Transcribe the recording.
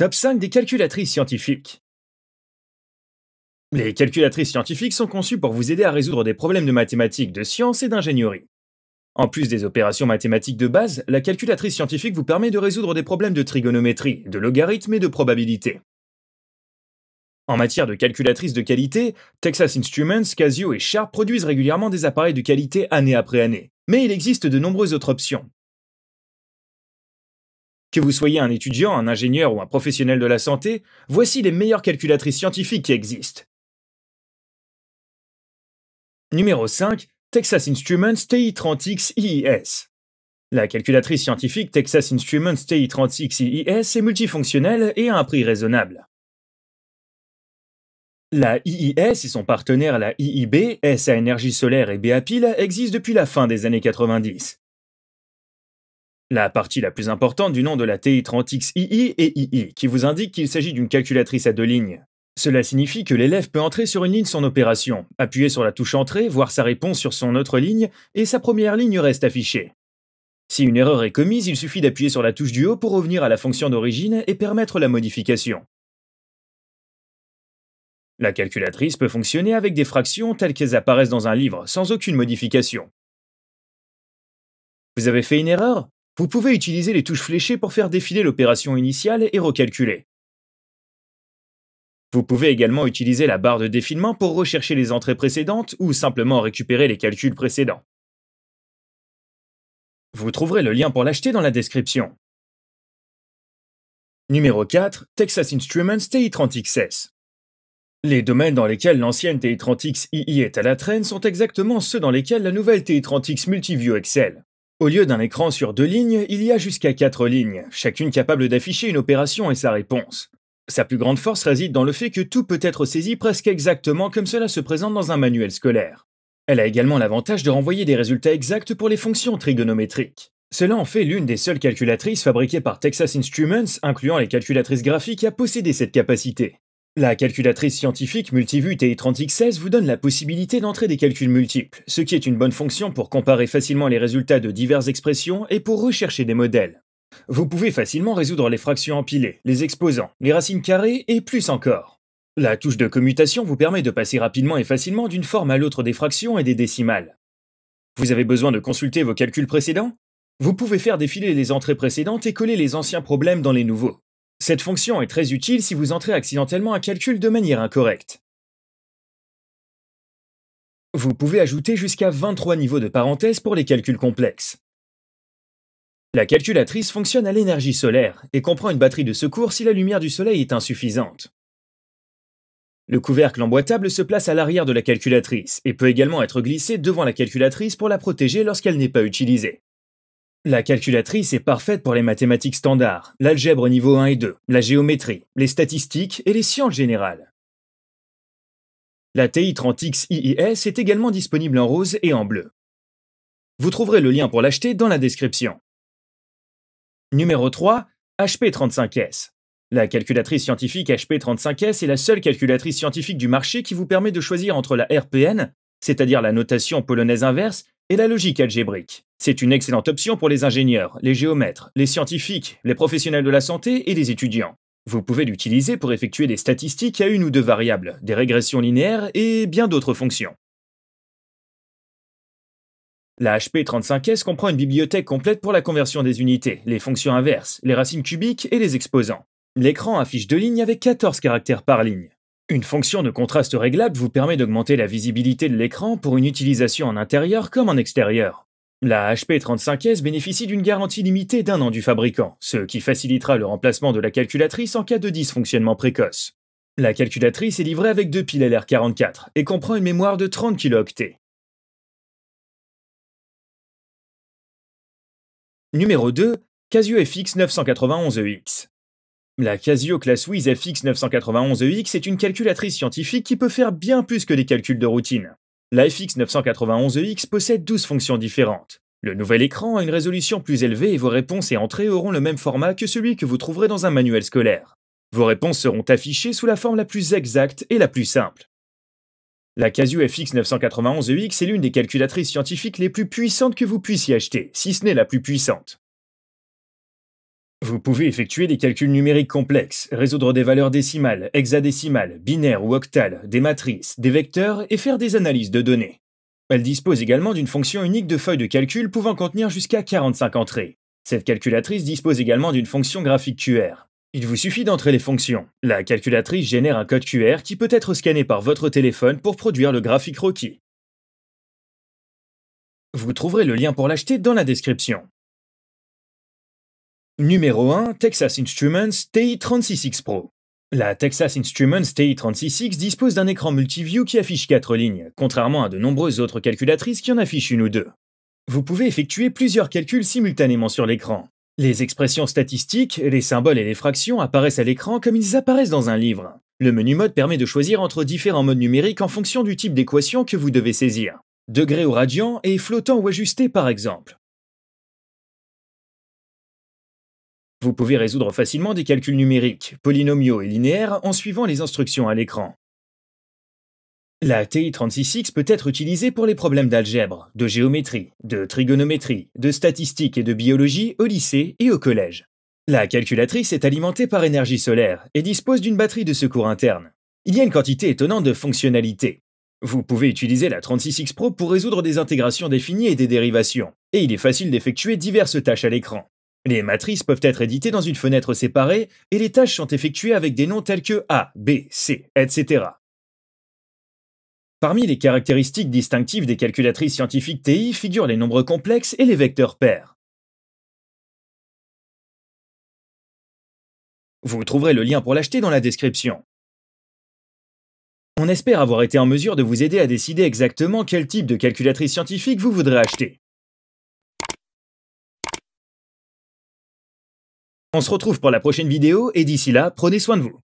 Top 5 des calculatrices scientifiques. Les calculatrices scientifiques sont conçues pour vous aider à résoudre des problèmes de mathématiques, de sciences et d'ingénierie. En plus des opérations mathématiques de base, la calculatrice scientifique vous permet de résoudre des problèmes de trigonométrie, de logarithme et de probabilité. En matière de calculatrices de qualité, Texas Instruments, Casio et Sharp produisent régulièrement des appareils de qualité année après année. Mais il existe de nombreuses autres options. Que vous soyez un étudiant, un ingénieur ou un professionnel de la santé, voici les meilleures calculatrices scientifiques qui existent. Numéro 5. Texas Instruments TI-30X IIS. La calculatrice scientifique Texas Instruments TI-30X IIS est multifonctionnelle et à un prix raisonnable. La IIS et son partenaire la IIB, S à énergie solaire et B à pile, existent depuis la fin des années 90. La partie la plus importante du nom de la TI-30X II est II, qui vous indique qu'il s'agit d'une calculatrice à 2 lignes. Cela signifie que l'élève peut entrer sur une ligne son opération, appuyer sur la touche Entrée, voir sa réponse sur son autre ligne, et sa première ligne reste affichée. Si une erreur est commise, il suffit d'appuyer sur la touche du haut pour revenir à la fonction d'origine et permettre la modification. La calculatrice peut fonctionner avec des fractions telles qu'elles apparaissent dans un livre, sans aucune modification. Vous avez fait une erreur ? Vous pouvez utiliser les touches fléchées pour faire défiler l'opération initiale et recalculer. Vous pouvez également utiliser la barre de défilement pour rechercher les entrées précédentes ou simplement récupérer les calculs précédents. Vous trouverez le lien pour l'acheter dans la description. Numéro 4. Texas Instruments TI-30XS. Les domaines dans lesquels l'ancienne TI-30X II est à la traîne sont exactement ceux dans lesquels la nouvelle TI-30X Multiview excelle. Au lieu d'un écran sur 2 lignes, il y a jusqu'à 4 lignes, chacune capable d'afficher une opération et sa réponse. Sa plus grande force réside dans le fait que tout peut être saisi presque exactement comme cela se présente dans un manuel scolaire. Elle a également l'avantage de renvoyer des résultats exacts pour les fonctions trigonométriques. Cela en fait l'une des seules calculatrices fabriquées par Texas Instruments, incluant les calculatrices graphiques, à posséder cette capacité. La calculatrice scientifique Multiview TI-30XS vous donne la possibilité d'entrer des calculs multiples, ce qui est une bonne fonction pour comparer facilement les résultats de diverses expressions et pour rechercher des modèles. Vous pouvez facilement résoudre les fractions empilées, les exposants, les racines carrées et plus encore. La touche de commutation vous permet de passer rapidement et facilement d'une forme à l'autre des fractions et des décimales. Vous avez besoin de consulter vos calculs précédents ? Vous pouvez faire défiler les entrées précédentes et coller les anciens problèmes dans les nouveaux. Cette fonction est très utile si vous entrez accidentellement un calcul de manière incorrecte. Vous pouvez ajouter jusqu'à 23 niveaux de parenthèses pour les calculs complexes. La calculatrice fonctionne à l'énergie solaire et comprend une batterie de secours si la lumière du soleil est insuffisante. Le couvercle emboîtable se place à l'arrière de la calculatrice et peut également être glissé devant la calculatrice pour la protéger lorsqu'elle n'est pas utilisée. La calculatrice est parfaite pour les mathématiques standards, l'algèbre niveau 1 et 2, la géométrie, les statistiques et les sciences générales. La TI-30X IIS est également disponible en rose et en bleu. Vous trouverez le lien pour l'acheter dans la description. Numéro 3. HP35S. La calculatrice scientifique HP35S est la seule calculatrice scientifique du marché qui vous permet de choisir entre la RPN, c'est-à-dire la notation polonaise inverse, et la logique algébrique. C'est une excellente option pour les ingénieurs, les géomètres, les scientifiques, les professionnels de la santé et les étudiants. Vous pouvez l'utiliser pour effectuer des statistiques à 1 ou 2 variables, des régressions linéaires et bien d'autres fonctions. La HP35S comprend une bibliothèque complète pour la conversion des unités, les fonctions inverses, les racines cubiques et les exposants. L'écran affiche 2 lignes avec 14 caractères par ligne. Une fonction de contraste réglable vous permet d'augmenter la visibilité de l'écran pour une utilisation en intérieur comme en extérieur. La HP35S bénéficie d'une garantie limitée d'1 an du fabricant, ce qui facilitera le remplacement de la calculatrice en cas de dysfonctionnement précoce. La calculatrice est livrée avec 2 piles LR44 et comprend une mémoire de 30 kilo-octets. Numéro 2. Casio FX 991EX. La Casio ClassWiz FX 991EX est une calculatrice scientifique qui peut faire bien plus que des calculs de routine. La FX 991EX possède 12 fonctions différentes. Le nouvel écran a une résolution plus élevée et vos réponses et entrées auront le même format que celui que vous trouverez dans un manuel scolaire. Vos réponses seront affichées sous la forme la plus exacte et la plus simple. La Casio FX 991EX est l'une des calculatrices scientifiques les plus puissantes que vous puissiez acheter, si ce n'est la plus puissante. Vous pouvez effectuer des calculs numériques complexes, résoudre des valeurs décimales, hexadécimales, binaires ou octales, des matrices, des vecteurs et faire des analyses de données. Elle dispose également d'une fonction unique de feuille de calcul pouvant contenir jusqu'à 45 entrées. Cette calculatrice dispose également d'une fonction graphique QR. Il vous suffit d'entrer les fonctions. La calculatrice génère un code QR qui peut être scanné par votre téléphone pour produire le graphique requis. Vous trouverez le lien pour l'acheter dans la description. Numéro 1, Texas Instruments TI-36X Pro. La Texas Instruments TI-36X dispose d'un écran multiview qui affiche 4 lignes, contrairement à de nombreuses autres calculatrices qui en affichent une ou deux. Vous pouvez effectuer plusieurs calculs simultanément sur l'écran. Les expressions statistiques, les symboles et les fractions apparaissent à l'écran comme ils apparaissent dans un livre. Le menu mode permet de choisir entre différents modes numériques en fonction du type d'équation que vous devez saisir. Degré ou radian et flottant ou ajusté par exemple. Vous pouvez résoudre facilement des calculs numériques, polynomiaux et linéaires en suivant les instructions à l'écran. La TI-36X peut être utilisée pour les problèmes d'algèbre, de géométrie, de trigonométrie, de statistique et de biologie au lycée et au collège. La calculatrice est alimentée par énergie solaire et dispose d'une batterie de secours interne. Il y a une quantité étonnante de fonctionnalités. Vous pouvez utiliser la 36X Pro pour résoudre des intégrations définies et des dérivations, et il est facile d'effectuer diverses tâches à l'écran. Les matrices peuvent être éditées dans une fenêtre séparée et les tâches sont effectuées avec des noms tels que A, B, C, etc. Parmi les caractéristiques distinctives des calculatrices scientifiques TI figurent les nombres complexes et les vecteurs pairs. Vous trouverez le lien pour l'acheter dans la description. On espère avoir été en mesure de vous aider à décider exactement quel type de calculatrice scientifique vous voudrez acheter. On se retrouve pour la prochaine vidéo et d'ici là, prenez soin de vous.